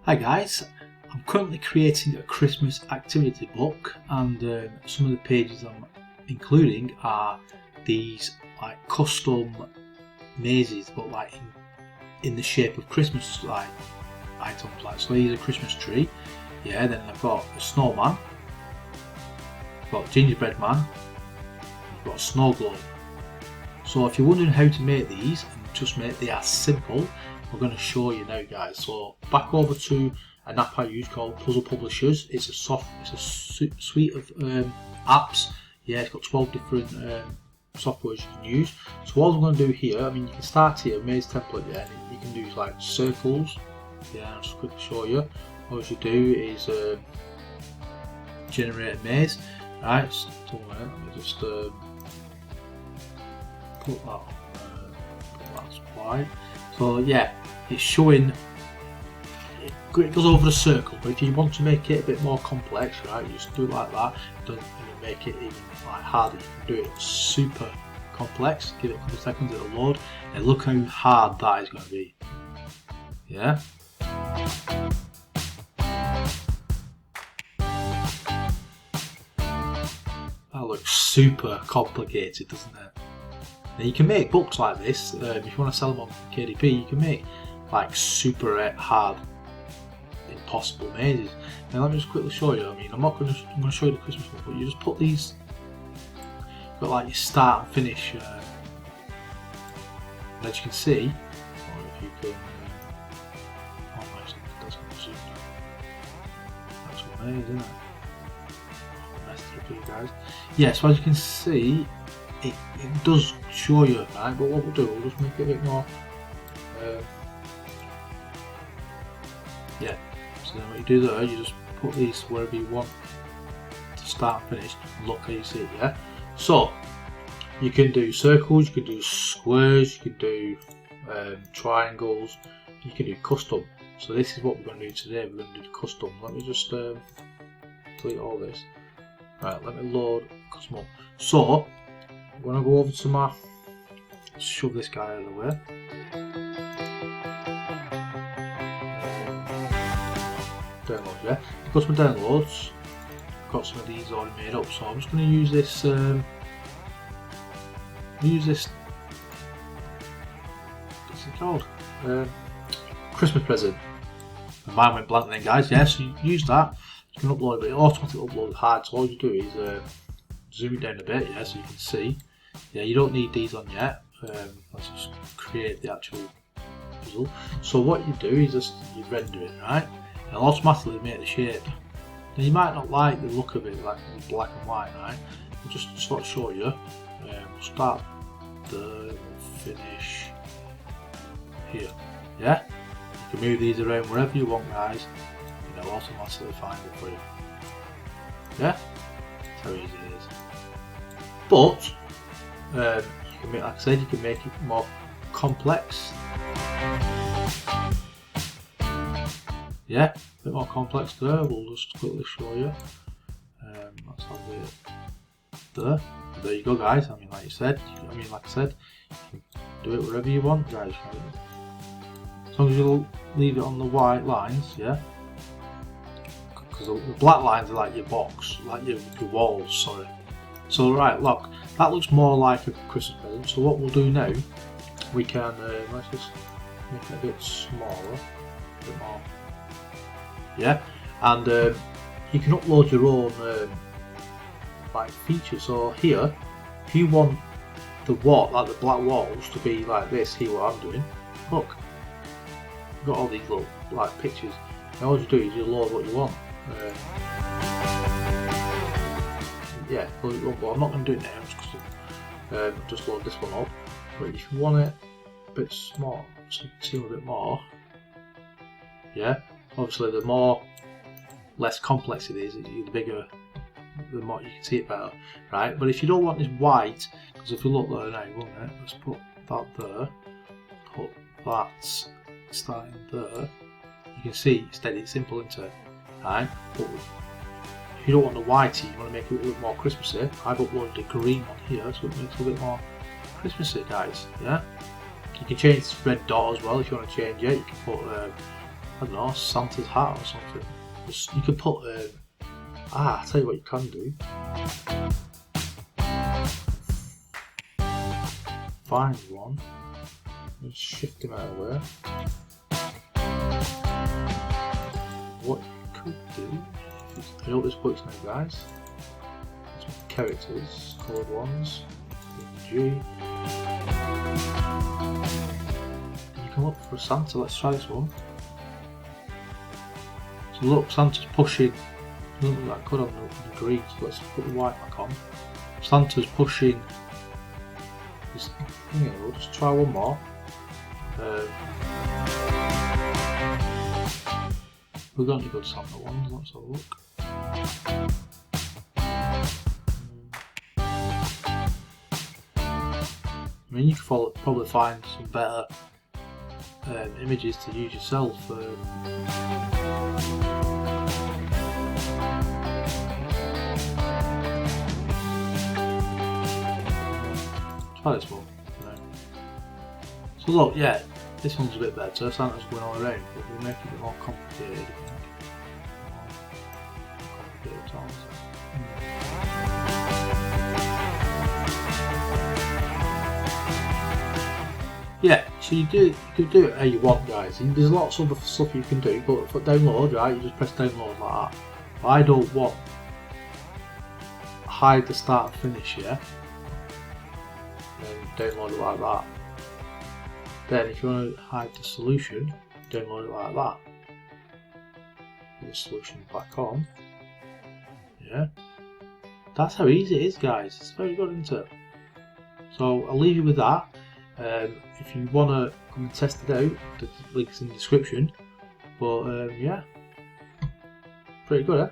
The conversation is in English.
Hi guys, I'm currently creating a Christmas activity book, and some of the pages I'm including are these like custom mazes, but like in the shape of Christmas like items. Like, so here's a Christmas tree, yeah. Then I've got a snowman, I've got a gingerbread man, I've got a snow globe. So if you're wondering how to make these, and just make they are simple, we're going to show you now, guys. So back over to an app I use called Puzzle Publishers. It's a suite of apps. Yeah, it's got 12 different softwares you can use. So what I'm going to do here, I mean, you can start here, maze template. Yeah, and you can do like circles. Yeah, I'll just quickly show you. What you do is generate a maze. Right, so let me just put that on. Put that supply. So yeah, it's showing. It goes over a circle, but if you want to make it a bit more complex, right, you just do it like that. Don't make it even like harder. You can do it super complex. Give it a couple of seconds, it'll load, and look how hard that is going to be. Yeah. That looks super complicated, doesn't it? Now you can make books like this. If you want to sell them on KDP, you can make like super hard, impossible mazes. Now let me just quickly show you. I mean, I'm going to show you the Christmas one, but you just put these. Got like your start and finish. And as you can see, or if you can. Oh, that's going to zoom. That's what maze, isn't it? Messed it up for you guys. Yeah, so as you can see, it does show you, right? But what we'll do, we'll just make it a bit more. Yeah. So then what you do there, you just put these wherever you want to start and finish. And look how you see it, yeah. So you can do circles, you can do squares, you can do triangles, you can do custom. So this is what we're going to do today. We're going to do custom. Let me just delete all this. Right, let me load custom up. So I'm going to go over to my, shove this guy out of the way. Downloads, yeah. Got some downloads. Got some of these already made up, so I'm just going to use this. What's it called? Christmas present. And mine went blank then, guys. Yeah, so you use that. You can upload it, but it automatically uploads hard. So all you do is zoom it down a bit, yeah, so you can see. Yeah, you don't need these on yet. Let's just create the actual puzzle. So what you do is just you render it, right? It'll automatically make the shape. Now you might not like the look of it, like black and white, right? I'll just sort of show you. We'll start there, we'll finish here. Yeah? You can move these around wherever you want, guys. And it'll automatically find it for you. Yeah? That's how easy it is. But you can make, like I said, you can make it more complex. Yeah, a bit more complex there. We'll just quickly show you. Let's have it there. There you go, guys. I mean, like I said, you can do it wherever you want, guys. As long as you leave it on the white lines, yeah. Because the black lines are like your box, like your walls. Sorry. So right, look, that looks more like a Christmas present. So what we'll do now, we can let's just make it a bit smaller, a bit more. Yeah, and you can upload your own like features. So here, if you want the like the black walls to be like this, here what I'm doing. Look, you've got all these little like pictures. And all you do is you load what you want. Yeah, well, I'm not going to do it now. Just load this one up. But if you want it a bit small, so you can see a bit more. Yeah. Obviously, the less complex it is, the bigger, the more you can see it better, right? But if you don't want this white, because if you look there now, won't it? Let's put that there, put that starting there. You can see it's dead simple, isn't it? Right? But if you don't want the whitey, you want to make it look more Christmassy. I've uploaded a green one here, so it makes it a bit more Christmassy, guys. Yeah. You can change this red dot as well if you want to change it. You can put don't know, Santa's hat or something. You could put, I'll tell you what you can do. Find one, and shift him out of the way. What you could do, I hope this works now guys, let's make characters, coloured ones, G. You can look for Santa, let's try this one. So look, Santa's pushing, doesn't look that good on the green, so let's put the white back on. Santa's pushing this, we'll just try one more. We've got any good Santa ones, let's have a look. I mean, you could probably find some better images to use yourself. Try this one. So look, yeah, this one's a bit better. Santa's going all around, but we'll make it a bit more complicated. I think. More complicated times. Yeah, so you can do it how you want, guys. There's lots of other stuff you can do, but for download, right, you just press download like that. But I don't want hide the start and finish, yeah. And download it like that. Then if you want to hide the solution, download it like that. Put the solution back on. Yeah. That's how easy it is, guys. It's very good, isn't it? So I'll leave you with that. If you want to come and test it out, the link's in the description. But yeah, pretty good, eh?